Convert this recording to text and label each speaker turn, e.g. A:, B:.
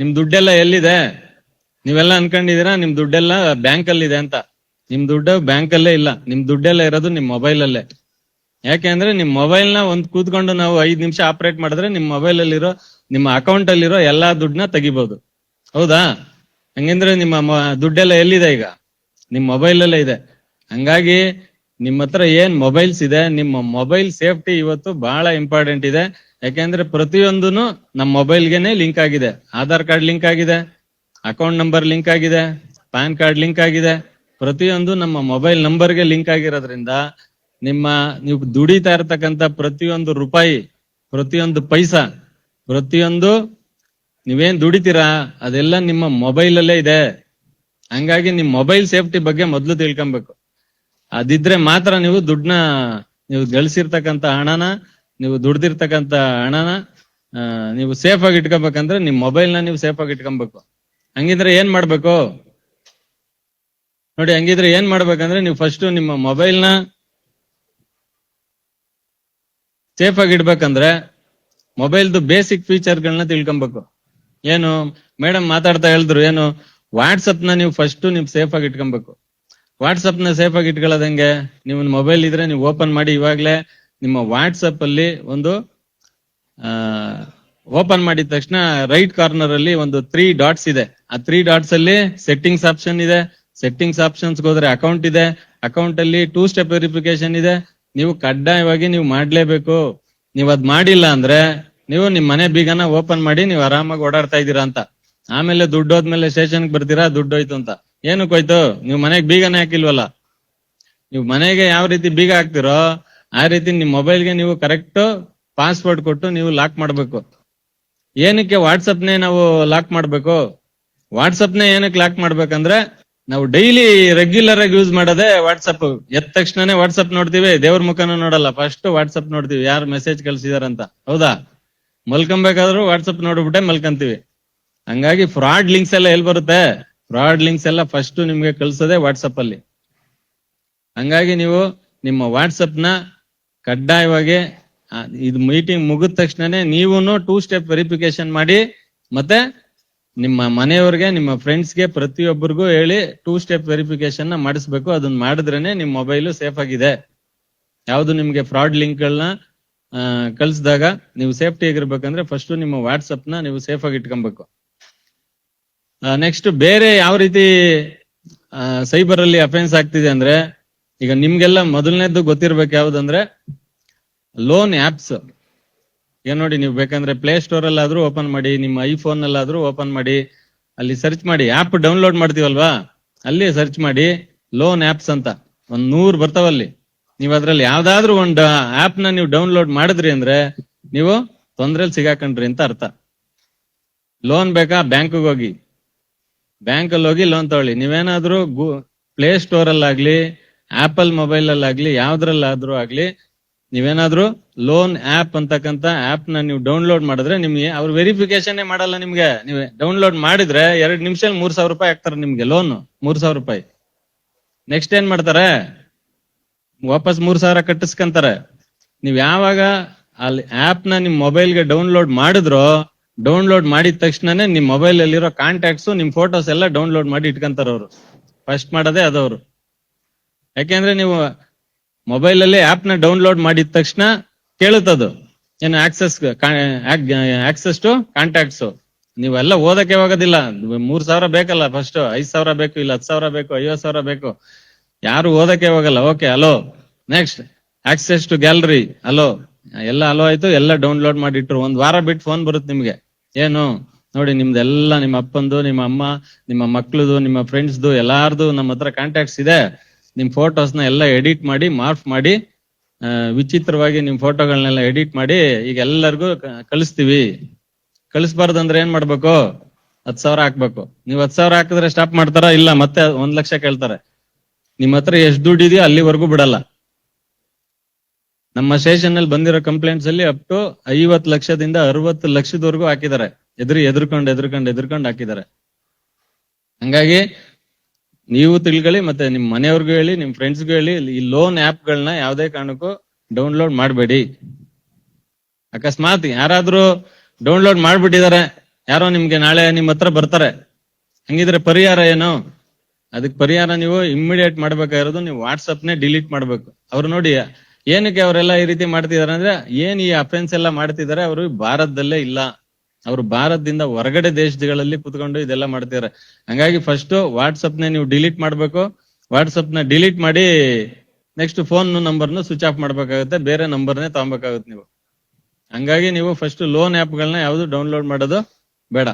A: ನಿಮ್ ದುಡ್ಡೆಲ್ಲ ಎಲ್ಲಿದೆ? ನೀವೆಲ್ಲ ಅನ್ಕೊಂಡಿದೀರಾ ನಿಮ್ ದುಡ್ಡೆಲ್ಲ ಬ್ಯಾಂಕ್ ಅಲ್ಲಿ ಇದೆ ಅಂತ. ನಿಮ್ ದುಡ್ಡು ಬ್ಯಾಂಕ್ ಅಲ್ಲೇ ಇಲ್ಲ, ನಿಮ್ ದುಡ್ಡೆಲ್ಲ ಇರೋದು ನಿಮ್ ಮೊಬೈಲ್ ಅಲ್ಲೇ. ಯಾಕೆಂದ್ರೆ ನಿಮ್ ಮೊಬೈಲ್ ನ ಒಂದ್ ಕೂತ್ಕೊಂಡು ನಾವು 5 ನಿಮಿಷ ಆಪರೇಟ್ ಮಾಡಿದ್ರೆ ನಿಮ್ ಮೊಬೈಲ್ ಅಲ್ಲಿರೋ ನಿಮ್ಮ ಅಕೌಂಟ್ ಅಲ್ಲಿರೋ ಎಲ್ಲಾ ದುಡ್ಡನ್ನ ತೆಗಿಬಹುದು. ಹೌದಾ? ಹಂಗಂದ್ರೆ ನಿಮ್ಮ ದುಡ್ಡೆಲ್ಲ ಎಲ್ಲಿದೆ ಈಗ? ನಿಮ್ ಮೊಬೈಲ್ ಅಲ್ಲೇ ಇದೆ. ಹಂಗಾಗಿ ನಿಮ್ಮ ಹತ್ರ ಏನ್ ಮೊಬೈಲ್ಸ್ ಇದೆ, ನಿಮ್ಮ ಮೊಬೈಲ್ ಸೇಫ್ಟಿ ಇವತ್ತು ಬಹಳ ಇಂಪಾರ್ಟೆಂಟ್ ಇದೆ. ಯಾಕೆಂದ್ರೆ ಪ್ರತಿಯೊಂದನು ನಮ್ಮ ಮೊಬೈಲ್ಗೆನೆ ಲಿಂಕ್ ಆಗಿದೆ. ಆಧಾರ್ ಕಾರ್ಡ್ ಲಿಂಕ್ ಆಗಿದೆ, ಅಕೌಂಟ್ ನಂಬರ್ ಲಿಂಕ್ ಆಗಿದೆ, ಪ್ಯಾನ್ ಕಾರ್ಡ್ ಲಿಂಕ್ ಆಗಿದೆ. ಪ್ರತಿಯೊಂದು ನಮ್ಮ ಮೊಬೈಲ್ ನಂಬರ್ಗೆ ಲಿಂಕ್ ಆಗಿರೋದ್ರಿಂದ ನೀವು ದುಡಿತಾ ಇರ್ತಕ್ಕಂಥ ಪ್ರತಿಯೊಂದು ರೂಪಾಯಿ, ಪ್ರತಿಯೊಂದು ಪೈಸಾ, ಪ್ರತಿಯೊಂದು ನೀವೇನ್ ದುಡಿತೀರಾ ಅದೆಲ್ಲ ನಿಮ್ಮ ಮೊಬೈಲ್ ಅಲ್ಲೇ ಇದೆ. ಹಂಗಾಗಿ ನಿಮ್ ಮೊಬೈಲ್ ಸೇಫ್ಟಿ ಬಗ್ಗೆ ಮೊದ್ಲು ತಿಳ್ಕೊಬೇಕು. ಅದಿದ್ರೆ ಮಾತ್ರ ನೀವು ದುಡ್ಡನ್ನ, ನೀವು ಗಳಿಸಿರ್ತಕ್ಕಂಥ ಹಣನ, ನೀವು ದುಡ್ದಿರ್ತಕ್ಕಂಥ ಹಣನ ನೀವು ಸೇಫ್ ಆಗಿ ಇಟ್ಕೋಬೇಕಂದ್ರೆ ನಿಮ್ ಮೊಬೈಲ್ ನ ನೀವು ಸೇಫ್ ಆಗಿ ಇಟ್ಕೊಬೇಕು. ಹಂಗಿದ್ರೆ ಏನ್ ಮಾಡ್ಬೇಕು ನೋಡಿ, ಹಂಗಿದ್ರೆ ಏನ್ ಮಾಡ್ಬೇಕಂದ್ರೆ ನೀವು ಫಸ್ಟ್ ನಿಮ್ಮ ಮೊಬೈಲ್ ನ ಸೇಫ್ ಆಗಿ ಇಡ್ಬೇಕಂದ್ರೆ ಮೊಬೈಲ್ದು ಬೇಸಿಕ್ ಫೀಚರ್ಗಳನ್ನ ತಿಳ್ಕೊಬೇಕು. ಏನು ಮೇಡಮ್ ಮಾತಾಡ್ತಾ ಹೇಳಿದ್ರು, ಏನು ವಾಟ್ಸಪ್ ನ ನೀವು ಫಸ್ಟ್ ನೀವು ಸೇಫ್ ಆಗಿ ಇಟ್ಕೊಬೇಕು. ವಾಟ್ಸಪ್ ನ ಸೇಫ್ ಆಗಿ ಇಟ್ಕೊಳ್ಳೋದು ಹೆಂಗೆ? ನೀವು ಮೊಬೈಲ್ ಇದ್ರೆ ನೀವು ಓಪನ್ ಮಾಡಿ, ಇವಾಗ್ಲೇ ನಿಮ್ಮ ವಾಟ್ಸಪ್ ಅಲ್ಲಿ ಒಂದು ಓಪನ್ ಮಾಡಿದ ತಕ್ಷಣ ರೈಟ್ ಕಾರ್ನರ್ ಅಲ್ಲಿ ಒಂದು 3 ಡಾಟ್ಸ್ ಇದೆ. ಆ 3 ಡಾಟ್ಸ್ ಅಲ್ಲಿ ಸೆಟ್ಟಿಂಗ್ಸ್ ಆಪ್ಷನ್ ಇದೆ. ಸೆಟ್ಟಿಂಗ್ಸ್ ಆಪ್ಷನ್ಸ್ ಹೋದ್ರೆ ಅಕೌಂಟ್ ಇದೆ. ಅಕೌಂಟ್ ಅಲ್ಲಿ 2 ಸ್ಟೆಪ್ ವೆರಿಫಿಕೇಶನ್ ಇದೆ. ನೀವು ಕಡ್ಡಾಯವಾಗಿ ನೀವು ಮಾಡ್ಲೇಬೇಕು. ನೀವು ಅದ್ ಮಾಡಿಲ್ಲ ಅಂದ್ರೆ ನೀವು ನಿಮ್ ಮನೆ ಬೀಗನ ಓಪನ್ ಮಾಡಿ ನೀವು ಆರಾಮಾಗಿ ಓಡಾಡ್ತಾ ಇದ್ದೀರಾ ಅಂತ. ಆಮೇಲೆ ದುಡ್ಡು ಹೋದ್ಮೇಲೆ ಸ್ಟೇಷನ್ಗೆ ಬರ್ತೀರಾ, ದುಡ್ಡು ಹೋಯ್ತು ಅಂತ. ಏನಕ್ಕೆ ಹೋಯ್ತು? ನೀವು ಮನೆಗೆ ಬೀಗನೇ ಹಾಕಿಲ್ವಲ್ಲ. ನೀವು ಮನೆಗೆ ಯಾವ ರೀತಿ ಬೀಗ ಹಾಕ್ತಿರೋ ಆ ರೀತಿ ನಿಮ್ ಮೊಬೈಲ್ಗೆ ನೀವು ಕರೆಕ್ಟ್ ಪಾಸ್ವರ್ಡ್ ಕೊಟ್ಟು ನೀವು ಲಾಕ್ ಮಾಡ್ಬೇಕು. ಏನಕ್ಕೆ ವಾಟ್ಸಪ್ನೇ ನಾವು ಲಾಕ್ ಮಾಡ್ಬೇಕು? ವಾಟ್ಸಪ್ನೇ ಏನಕ್ಕೆ ಲಾಕ್ ಮಾಡ್ಬೇಕಂದ್ರೆ ನಾವು ಡೈಲಿ ರೆಗ್ಯುಲರ್ ಆಗಿ ಯೂಸ್ ಮಾಡೋದೇ ವಾಟ್ಸಪ್. ಎದ್ದ ತಕ್ಷಣನೇ ವಾಟ್ಸಪ್ ನೋಡ್ತೀವಿ, ದೇವ್ರ ಮುಖನೂ ನೋಡಲ್ಲ, ಫಸ್ಟ್ ವಾಟ್ಸಪ್ ನೋಡ್ತೀವಿ ಯಾರು ಮೆಸೇಜ್ ಕಳ್ಸಿದಾರಂತ. ಹೌದಾ? ಮಲ್ಕೊಬೇಕಾದ್ರೂ ವಾಟ್ಸಪ್ ನೋಡ್ಬಿಟ್ಟೆ ಮಲ್ಕಂತೀವಿ. ಹಂಗಾಗಿ ಫ್ರಾಡ್ ಲಿಂಕ್ಸ್ ಎಲ್ಲ ಎಲ್ಲಿ ಬರುತ್ತೆ? ಫ್ರಾಡ್ ಲಿಂಕ್ಸ್ ಎಲ್ಲ ಫಸ್ಟ್ ನಿಮ್ಗೆ ಕಳ್ಸೋದೇ ವಾಟ್ಸಪ್ ಅಲ್ಲಿ. ಹಂಗಾಗಿ ನೀವು ನಿಮ್ಮ ವಾಟ್ಸಪ್ ನ ಕಡ್ಡಾಯವಾಗಿ ಇದು ಮೀಟಿಂಗ್ ಮುಗಿದ ತಕ್ಷಣನೇ ನೀವುನು 2 ಸ್ಟೆಪ್ ವೆರಿಫಿಕೇಶನ್ ಮಾಡಿ, ಮತ್ತೆ ನಿಮ್ಮ ಮನೆಯವ್ರಿಗೆ, ನಿಮ್ಮ ಫ್ರೆಂಡ್ಸ್ಗೆ, ಪ್ರತಿಯೊಬ್ಬರಿಗೂ ಹೇಳಿ 2 ಸ್ಟೆಪ್ ವೆರಿಫಿಕೇಶನ್ ನ ಮಾಡಿಸ್ಬೇಕು. ಅದನ್ನ ಮಾಡಿದ್ರೇನೆ ನಿಮ್ ಮೊಬೈಲ್ ಸೇಫ್ ಆಗಿದೆ. ಯಾವ್ದು ನಿಮ್ಗೆ ಫ್ರಾಡ್ ಲಿಂಕ್ ಗಳನ್ನ ಕಳ್ಸಿದಾಗ ನೀವು ಸೇಫ್ಟಿ ಆಗಿರ್ಬೇಕಂದ್ರೆ ಫಸ್ಟ್ ನಿಮ್ಮ ವಾಟ್ಸಪ್ ನ ನೀವು ಸೇಫ್ ಆಗಿ ಇಟ್ಕೊಬೇಕು. ನೆಕ್ಸ್ಟ್ ಬೇರೆ ಯಾವ ರೀತಿ ಸೈಬರ್ ಅಲ್ಲಿ ಅಫೆನ್ಸ್ ಆಗ್ತಿದೆ ಅಂದ್ರೆ, ಈಗ ನಿಮ್ಗೆಲ್ಲ ಮೊದಲನೇದ್ದು ಗೊತ್ತಿರ್ಬೇಕು ಯಾವ್ದಂದ್ರೆ ಲೋನ್ ಆಪ್ಸ್. ಈಗ ನೋಡಿ, ನೀವು ಬೇಕಂದ್ರೆ ಪ್ಲೇ ಸ್ಟೋರ್ ಅಲ್ಲಾದ್ರೂ ಓಪನ್ ಮಾಡಿ, ನಿಮ್ಮ ಐಫೋನ್ ಅಲ್ಲಾದ್ರೂ ಓಪನ್ ಮಾಡಿ, ಅಲ್ಲಿ ಸರ್ಚ್ ಮಾಡಿ, ಆಪ್ ಡೌನ್ಲೋಡ್ ಮಾಡ್ತೀವಲ್ವಾ ಅಲ್ಲಿ ಸರ್ಚ್ ಮಾಡಿ ಲೋನ್ ಆಪ್ಸ್ ಅಂತ 100 ಬರ್ತಾವಲ್ಲಿ. ನೀವು ಅದ್ರಲ್ಲಿ ಯಾವ್ದಾದ್ರು ಒಂದು ಆಪ್ ನ ನೀವು ಡೌನ್ಲೋಡ್ ಮಾಡಿದ್ರಿ ಅಂದ್ರೆ ನೀವು ತೊಂದ್ರೆಲ್ ಸಿಗಾಕೊಂಡ್ರಿ ಅಂತ ಅರ್ಥ. ಲೋನ್ ಬೇಕಾ? ಬ್ಯಾಂಕ್ಗೆ ಹೋಗಿ, ಬ್ಯಾಂಕ್ ಅಲ್ಲಿ ಹೋಗಿ ಲೋನ್ ತಗೊಳ್ಳಿ. ನೀವೇನಾದ್ರೂ ಪ್ಲೇ ಸ್ಟೋರ್ ಅಲ್ಲಾಗ್ಲಿ, ಆಪಲ್ ಮೊಬೈಲ್ ಅಲ್ಲಾಗ್ಲಿ, ಯಾವ್ದ್ರಲ್ಲಾದ್ರೂ ಆಗ್ಲಿ, ನೀವೇನಾದ್ರೂ ಲೋನ್ ಆಪ್ ಅಂತಕ್ಕಂತ ಆಪ್ ನ ನೀವು ಡೌನ್ಲೋಡ್ ಮಾಡಿದ್ರೆ ನಿಮ್ಗೆ ಅವ್ರು ವೆರಿಫಿಕೇಶನ್ ಮಾಡಲ್ಲ. ನಿಮ್ಗೆ ನೀವು ಡೌನ್ಲೋಡ್ ಮಾಡಿದ್ರೆ 2 ನಿಮಿಷದಲ್ಲಿ 3,000 ರೂಪಾಯಿ ಹಾಕ್ತಾರೆ ನಿಮ್ಗೆ ಲೋನ್. 3,000 ರೂಪಾಯಿ. ನೆಕ್ಸ್ಟ್ ಏನ್ ಮಾಡ್ತಾರೆ? ವಾಪಸ್ 3,000 ಕಟ್ಟಿಸ್ಕೊಂತಾರೆ. ನೀವ್ ಯಾವಾಗ ಅಲ್ಲಿ ಆಪ್ ನ ನಿಮ್ ಮೊಬೈಲ್ಗೆ ಡೌನ್ಲೋಡ್ ಮಾಡಿದ್ರೋ, ಡೌನ್ಲೋಡ್ ಮಾಡಿದ ತಕ್ಷಣನೇ ನಿಮ್ ಮೊಬೈಲ್ ಅಲ್ಲಿರೋ ಕಾಂಟ್ಯಾಕ್ಟ್ಸ್, ನಿಮ್ ಫೋಟೋಸ್ ಎಲ್ಲ ಡೌನ್ಲೋಡ್ ಮಾಡಿ ಇಟ್ಕೊಂತಾರ ಅವರು. ಫಸ್ಟ್ ಮಾಡೋದೇ ಅದವರು. ಯಾಕೆಂದ್ರೆ ನೀವು ಮೊಬೈಲ್ ಅಲ್ಲಿ ಆಪ್ ನ ಡೌನ್ಲೋಡ್ ಮಾಡಿದ ತಕ್ಷಣ ಕೇಳುತ್ತದು ಏನು ಆಕ್ಸೆಸ್ ಟು ಕಾಂಟ್ಯಾಕ್ಟ್ಸ್. ನೀವೆಲ್ಲ ಓದಕ್ಕೆ ಹೋಗೋದಿಲ್ಲ. 3,000 ಬೇಕಲ್ಲ, ಫಸ್ಟ್ 5,000 ಬೇಕು, ಇಲ್ಲ 10,000 ಬೇಕು, 50,000 ಬೇಕು. ಯಾರು ಓದಕ್ಕೆ ಹೋಗಲ್ಲ. Okay, hello. Next access to gallery, hello. ಎಲ್ಲ ಹಲೋ ಆಯ್ತು, ಎಲ್ಲ ಡೌನ್ಲೋಡ್ ಮಾಡಿಟ್ರು. 1 ವಾರ ಬಿಟ್ಟು ಫೋನ್ ಬರುತ್ತೆ ನಿಮ್ಗೆ. ಏನು ನೋಡಿ, ನಿಮ್ದೆಲ್ಲ ನಿಮ್ಮ ಅಪ್ಪಂದು, ನಿಮ್ಮ ಅಮ್ಮ, ನಿಮ್ಮ ಮಕ್ಳದು, ನಿಮ್ಮ ಫ್ರೆಂಡ್ಸ್ದು ಎಲ್ಲಾರ್ದು ನಮ್ಮ ಹತ್ರ ಕಾಂಟ್ಯಾಕ್ಟ್ಸ್ ಇದೆ. ನಿಮ್ ಫೋಟೋಸ್ನ ಎಲ್ಲ ಎಡಿಟ್ ಮಾಡಿ, ಮಾರ್ಫ್ ಮಾಡಿ, ವಿಚಿತ್ರವಾಗಿ ನಿಮ್ ಫೋಟೋಗಳನ್ನೆಲ್ಲ ಎಡಿಟ್ ಮಾಡಿ ಈಗ ಎಲ್ಲರಿಗೂ ಕಳಿಸ್ತೀವಿ. ಕಳಿಸ್ಬಾರ್ದಂದ್ರೆ ಏನ್ ಮಾಡ್ಬೇಕು? 10,000 ಹಾಕ್ಬೇಕು. ನೀವು 10,000 ಹಾಕಿದ್ರೆ ಸ್ಟಾಪ್ ಮಾಡ್ತಾರ? ಇಲ್ಲ, ಮತ್ತೆ 1 ಲಕ್ಷ ಕೇಳ್ತಾರೆ. ನಿಮ್ ಹತ್ರ ಎಷ್ಟು ದುಡ್ಡು ಇದೆಯೋ ಅಲ್ಲಿವರೆಗೂ ಬಿಡಲ್ಲ. ನಮ್ಮ ಸ್ಟೇಷನ್ ಅಲ್ಲಿ ಬಂದಿರೋ ಕಂಪ್ಲೇಂಟ್ಸ್ ಅಲ್ಲಿ ಅಪ್ ಟು 50 ಲಕ್ಷದಿಂದ 60 ಲಕ್ಷದವರೆಗೂ ಹಾಕಿದ್ದಾರೆ. ಎದುರ್ಕೊಂಡು ಹಾಕಿದ್ದಾರೆ. ಹಂಗಾಗಿ ನೀವು ತಿಳ್ಕೊಳ್ಳಿ, ಮತ್ತೆ ನಿಮ್ ಮನೆಯವ್ರಿಗೂ ಹೇಳಿ, ನಿಮ್ ಫ್ರೆಂಡ್ಸ್ಗೂ ಹೇಳಿ, ಈ ಲೋನ್ ಆಪ್ ಗಳನ್ನ ಯಾವ್ದೇ ಕಾರಣಕ್ಕೂ ಡೌನ್ಲೋಡ್ ಮಾಡಬೇಡಿ. ಅಕಸ್ಮಾತ್ ಯಾರಾದ್ರೂ ಡೌನ್ಲೋಡ್ ಮಾಡ್ಬಿಟ್ಟಿದ್ದಾರೆ, ಯಾರೋ ನಿಮ್ಗೆ ನಾಳೆ ನಿಮ್ ಹತ್ರ ಬರ್ತಾರೆ, ಹಂಗಿದ್ರೆ ಪರಿಹಾರ ಏನು? ಅದಕ್ ಪರಿಹಾರ ನೀವು ಇಮ್ಮಿಡಿಯೇಟ್ ಮಾಡ್ಬೇಕಾಗಿರೋದು ನೀವು ವಾಟ್ಸಪ್ ನೇ ಡಿಲೀಟ್ ಮಾಡ್ಬೇಕು. ಅವ್ರು ನೋಡಿ ಏನಕ್ಕೆ ಅವರೆಲ್ಲ ಈ ರೀತಿ ಮಾಡ್ತಿದಾರೆ ಅಂದ್ರೆ, ಏನ್ ಈ ಅಫೆನ್ಸ್ ಎಲ್ಲ ಮಾಡ್ತಿದಾರೆ ಅವರು ಭಾರತದಲ್ಲೇ ಇಲ್ಲ, ಅವ್ರು ಭಾರತದಿಂದ ಹೊರಗಡೆ ದೇಶಗಳಲ್ಲಿ ಕುತ್ಕೊಂಡು ಇದೆಲ್ಲ ಮಾಡ್ತಿದಾರೆ. ಹಂಗಾಗಿ ಫಸ್ಟ್ ವಾಟ್ಸಪ್ ನೇ ನೀವು ಡಿಲೀಟ್ ಮಾಡ್ಬೇಕು. ವಾಟ್ಸಪ್ ನ ಡಿಲೀಟ್ ಮಾಡಿ ನೆಕ್ಸ್ಟ್ ಫೋನ್ ನಂಬರ್ನ ಸ್ವಿಚ್ ಆಫ್ ಮಾಡ್ಬೇಕಾಗುತ್ತೆ, ಬೇರೆ ನಂಬರ್ನೇ ತಗೊಬೇಕಾಗುತ್ತೆ ನೀವು. ಹಂಗಾಗಿ ನೀವು ಫಸ್ಟ್ ಲೋನ್ ಆಪ್ ಗಳನ್ನ ಯಾವ್ದು ಡೌನ್ಲೋಡ್ ಮಾಡೋದು ಬೇಡ.